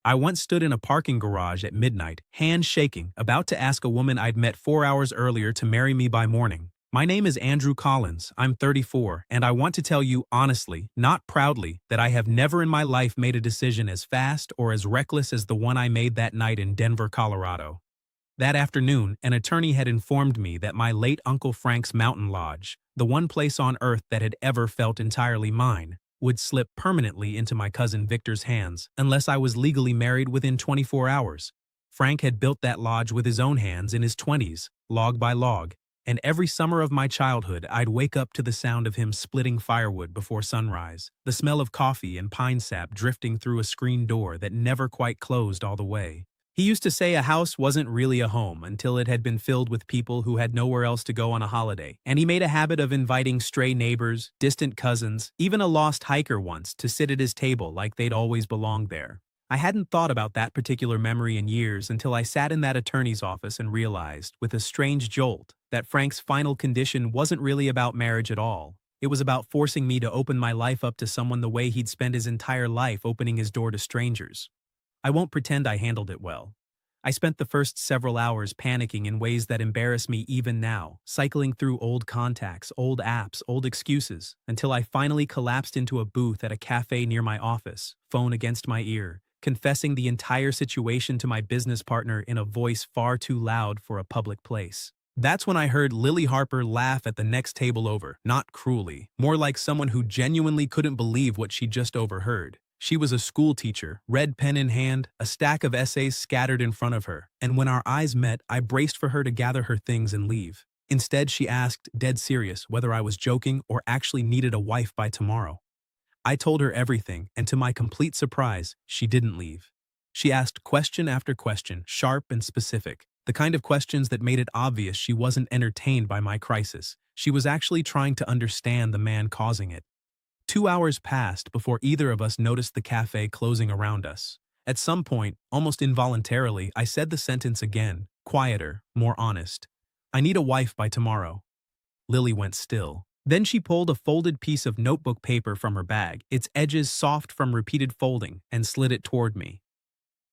I once stood in a parking garage at midnight, hands shaking, about to ask a woman I'd met 4 hours earlier to marry me by morning. My name is Andrew Collins, I'm 34, and I want to tell you honestly, not proudly, that I have never in my life made a decision as fast or as reckless as the one I made that night in Denver, Colorado. That afternoon, an attorney had informed me that my late Uncle Frank's mountain lodge, the one place on earth that had ever felt entirely mine, would slip permanently into my cousin Victor's hands unless I was legally married within 24 hours. Frank had built that lodge with his own hands in his 20s, log by log, and every summer of my childhood I'd wake up to the sound of him splitting firewood before sunrise, the smell of coffee and pine sap drifting through a screen door that never quite closed all the way. He used to say a house wasn't really a home until it had been filled with people who had nowhere else to go on a holiday, and he made a habit of inviting stray neighbors, distant cousins, even a lost hiker once to sit at his table like they'd always belonged there. I hadn't thought about that particular memory in years until I sat in that attorney's office and realized, with a strange jolt, that Frank's final condition wasn't really about marriage at all. It was about forcing me to open my life up to someone the way he'd spent his entire life opening his door to strangers. I won't pretend I handled it well. I spent the first several hours panicking in ways that embarrass me even now, cycling through old contacts, old apps, old excuses, until I finally collapsed into a booth at a cafe near my office, phone against my ear, confessing the entire situation to my business partner in a voice far too loud for a public place. That's when I heard Lily Harper laugh at the next table over, not cruelly, more like someone who genuinely couldn't believe what she just overheard. She was a school teacher, red pen in hand, a stack of essays scattered in front of her, and when our eyes met, I braced for her to gather her things and leave. Instead, she asked, dead serious, whether I was joking or actually needed a wife by tomorrow. I told her everything, and to my complete surprise, she didn't leave. She asked question after question, sharp and specific, the kind of questions that made it obvious she wasn't entertained by my crisis. She was actually trying to understand the man causing it. 2 hours passed before either of us noticed the cafe closing around us. At some point, almost involuntarily, I said the sentence again, quieter, more honest. I need a wife by tomorrow. Lily went still. Then she pulled a folded piece of notebook paper from her bag, its edges soft from repeated folding, and slid it toward me.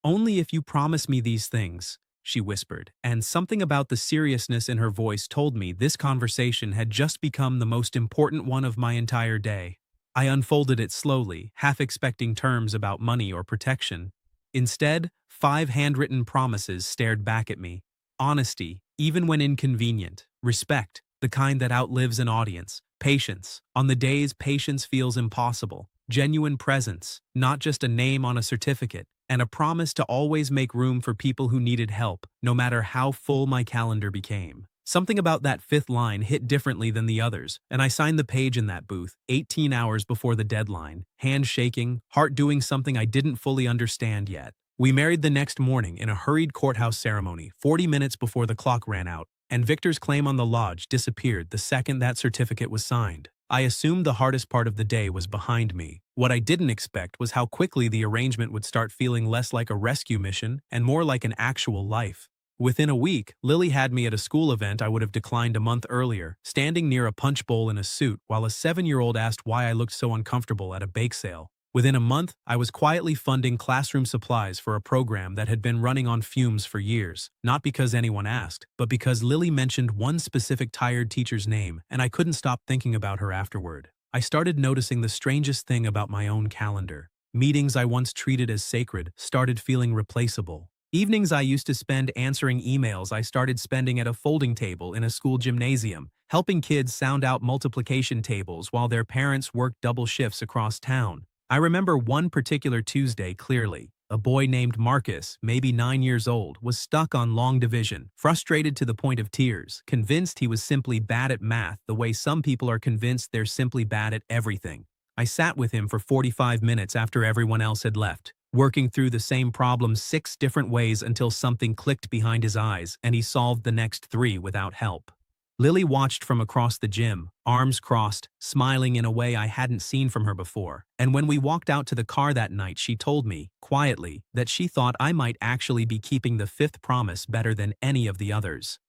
Only if you promise me these things, she whispered, and something about the seriousness in her voice told me this conversation had just become the most important one of my entire day. I unfolded it slowly, half expecting terms about money or protection. Instead, 5 handwritten promises stared back at me. Honesty, even when inconvenient. Respect, the kind that outlives an audience. Patience, on the days patience feels impossible. Genuine presence, not just a name on a certificate. And a promise to always make room for people who needed help, no matter how full my calendar became. Something about that 5th line hit differently than the others, and I signed the page in that booth, 18 hours before the deadline, hand shaking, heart doing something I didn't fully understand yet. We married the next morning in a hurried courthouse ceremony, 40 minutes before the clock ran out, and Victor's claim on the lodge disappeared the second that certificate was signed. I assumed the hardest part of the day was behind me. What I didn't expect was how quickly the arrangement would start feeling less like a rescue mission and more like an actual life. Within a week, Lily had me at a school event I would have declined a month earlier, standing near a punch bowl in a suit while a 7-year-old asked why I looked so uncomfortable at a bake sale. Within a month, I was quietly funding classroom supplies for a program that had been running on fumes for years, not because anyone asked, but because Lily mentioned one specific tired teacher's name, and I couldn't stop thinking about her afterward. I started noticing the strangest thing about my own calendar. Meetings I once treated as sacred started feeling replaceable. Evenings I used to spend answering emails I started spending at a folding table in a school gymnasium, helping kids sound out multiplication tables while their parents worked double shifts across town. I remember one particular Tuesday clearly. A boy named Marcus, maybe 9 years old, was stuck on long division, frustrated to the point of tears, convinced he was simply bad at math the way some people are convinced they're simply bad at everything. I sat with him for 45 minutes after everyone else had left, working through the same problem 6 different ways until something clicked behind his eyes and he solved the next 3 without help. Lily watched from across the gym, arms crossed, smiling in a way I hadn't seen from her before, and when we walked out to the car that night she told me, quietly, that she thought I might actually be keeping the 5th promise better than any of the others.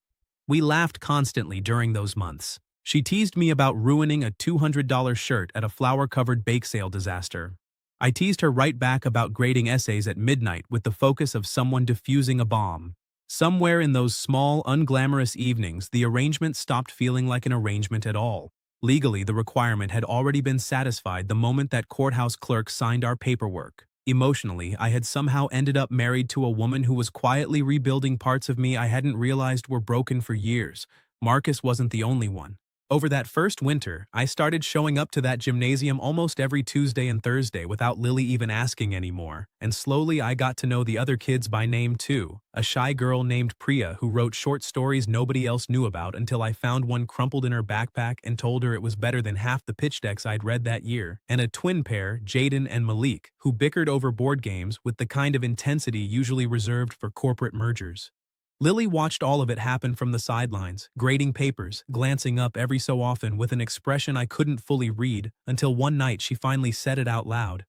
We laughed constantly during those months. She teased me about ruining a $200 shirt at a flower-covered bake sale disaster. I teased her right back about grading essays at midnight with the focus of someone defusing a bomb. Somewhere in those small, unglamorous evenings, the arrangement stopped feeling like an arrangement at all. Legally, the requirement had already been satisfied the moment that courthouse clerk signed our paperwork. Emotionally, I had somehow ended up married to a woman who was quietly rebuilding parts of me I hadn't realized were broken for years. Marcus wasn't the only one. Over that first winter, I started showing up to that gymnasium almost every Tuesday and Thursday without Lily even asking anymore, and slowly I got to know the other kids by name too. A shy girl named Priya who wrote short stories nobody else knew about until I found one crumpled in her backpack and told her it was better than half the pitch decks I'd read that year, and a twin pair, Jaden and Malik, who bickered over board games with the kind of intensity usually reserved for corporate mergers. Lily watched all of it happen from the sidelines, grading papers, glancing up every so often with an expression I couldn't fully read, until one night she finally said it out loud.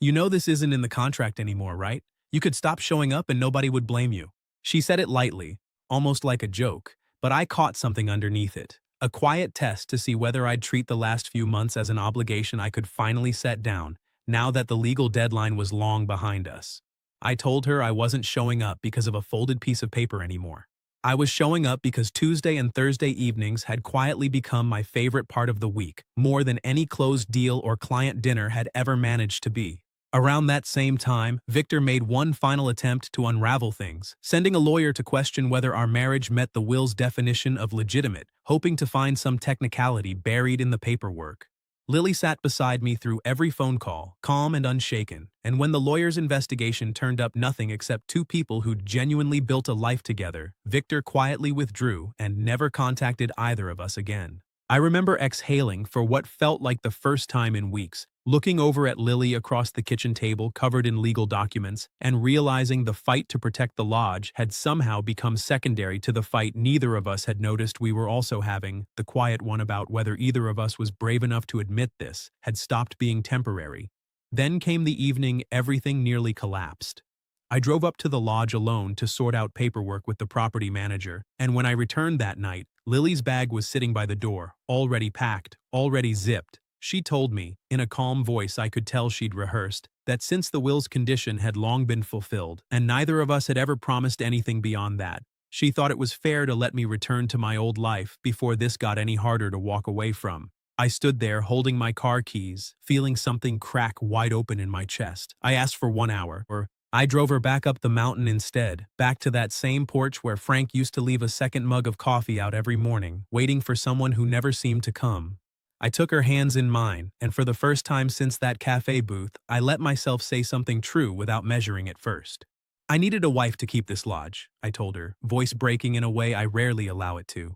"You know this isn't in the contract anymore, right? You could stop showing up and nobody would blame you." She said it lightly, almost like a joke, but I caught something underneath it. A quiet test to see whether I'd treat the last few months as an obligation I could finally set down, now that the legal deadline was long behind us. I told her I wasn't showing up because of a folded piece of paper anymore. I was showing up because Tuesday and Thursday evenings had quietly become my favorite part of the week, more than any closed deal or client dinner had ever managed to be. Around that same time, Victor made one final attempt to unravel things, sending a lawyer to question whether our marriage met the will's definition of legitimate, hoping to find some technicality buried in the paperwork. Lily sat beside me through every phone call, calm and unshaken, and when the lawyer's investigation turned up nothing except two people who'd genuinely built a life together, Victor quietly withdrew and never contacted either of us again. I remember exhaling for what felt like the first time in weeks, looking over at Lily across the kitchen table covered in legal documents, and realizing the fight to protect the lodge had somehow become secondary to the fight neither of us had noticed we were also having. The quiet one about whether either of us was brave enough to admit this had stopped being temporary. Then came the evening everything nearly collapsed. I drove up to the lodge alone to sort out paperwork with the property manager, and when I returned that night, Lily's bag was sitting by the door, already packed, already zipped. She told me, in a calm voice I could tell she'd rehearsed, that since the will's condition had long been fulfilled, and neither of us had ever promised anything beyond that, she thought it was fair to let me return to my old life before this got any harder to walk away from. I stood there holding my car keys, feeling something crack wide open in my chest. I asked for 1 hour, or I drove her back up the mountain instead, back to that same porch where Frank used to leave a second mug of coffee out every morning, waiting for someone who never seemed to come. I took her hands in mine, and for the first time since that cafe booth, I let myself say something true without measuring it first. "I needed a wife to keep this lodge," I told her, voice breaking in a way I rarely allow it to.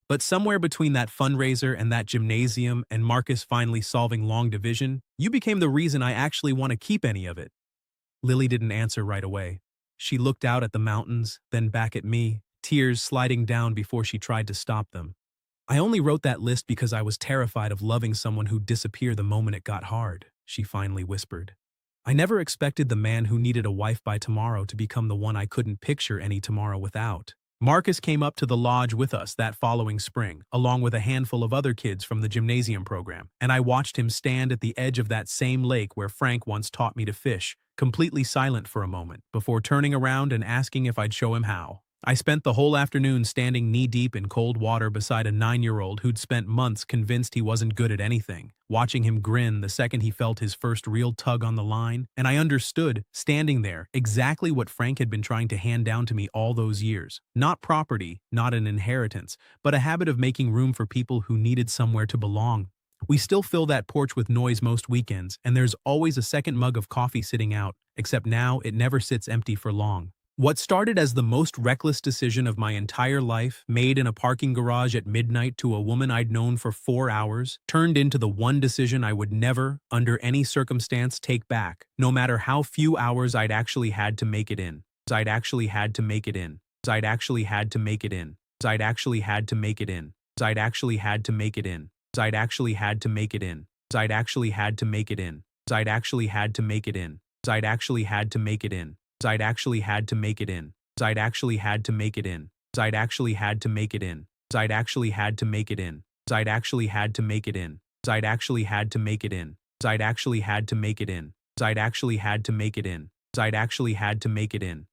But somewhere between that fundraiser and that gymnasium and Marcus finally solving long division, you became the reason I actually want to keep any of it. Lily didn't answer right away. She looked out at the mountains, then back at me, tears sliding down before she tried to stop them. "I only wrote that list because I was terrified of loving someone who'd disappear the moment it got hard," she finally whispered. "I never expected the man who needed a wife by tomorrow to become the one I couldn't picture any tomorrow without." Marcus came up to the lodge with us that following spring, along with a handful of other kids from the gymnasium program, and I watched him stand at the edge of that same lake where Frank once taught me to fish, completely silent for a moment, before turning around and asking if I'd show him how. I spent the whole afternoon standing knee-deep in cold water beside a 9-year-old who'd spent months convinced he wasn't good at anything, watching him grin the second he felt his first real tug on the line, and I understood, standing there, exactly what Frank had been trying to hand down to me all those years. Not property, not an inheritance, but a habit of making room for people who needed somewhere to belong. We still fill that porch with noise most weekends, and there's always a second mug of coffee sitting out, except now it never sits empty for long. What started as the most reckless decision of my entire life, made in a parking garage at midnight to a woman I'd known for 4 hours, turned into the one decision I would never, under any circumstance, take back, no matter how few hours I'd actually had to make it in. I'd actually had to make it in. I'd actually had to make it in. I'd actually had to make it in. I'd actually had to make it in. I'd actually had to make it in. I'd actually had to make it in. I'd actually had to make it in. I'd actually had to make it in. I'd actually had to make it in. I'd actually had to make it in. I'd actually had to make it in. I'd actually had to make it in. I'd actually had to make it in. I'd actually had to make it in. I'd actually had to make it in. I'd actually had to make it in. I'd actually had to make it in.